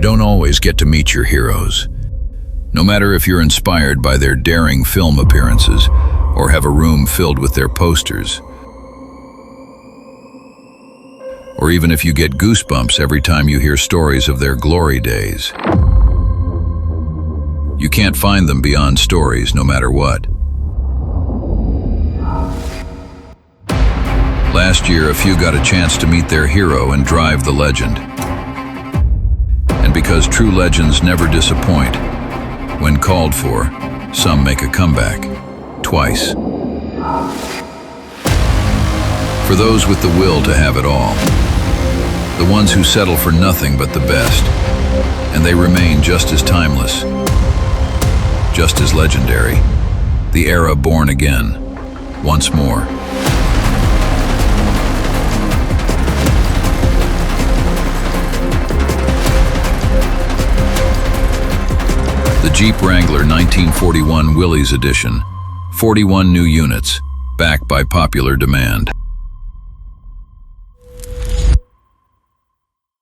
don't always get to meet your heroes. No matter if you're inspired by their daring film appearances or have a room filled with their posters, or even if you get goosebumps every time you hear stories of their glory days. You can't find them beyond stories, no matter what. Last year, a few got a chance to meet their hero and drive the legend. And because true legends never disappoint, when called for, some make a comeback, twice. For those with the will to have it all, the ones who settle for nothing but the best, and they remain just as timeless, just as legendary, the era born again, once more. The Jeep Wrangler 1941 Willys edition, 41 new units, backed by popular demand.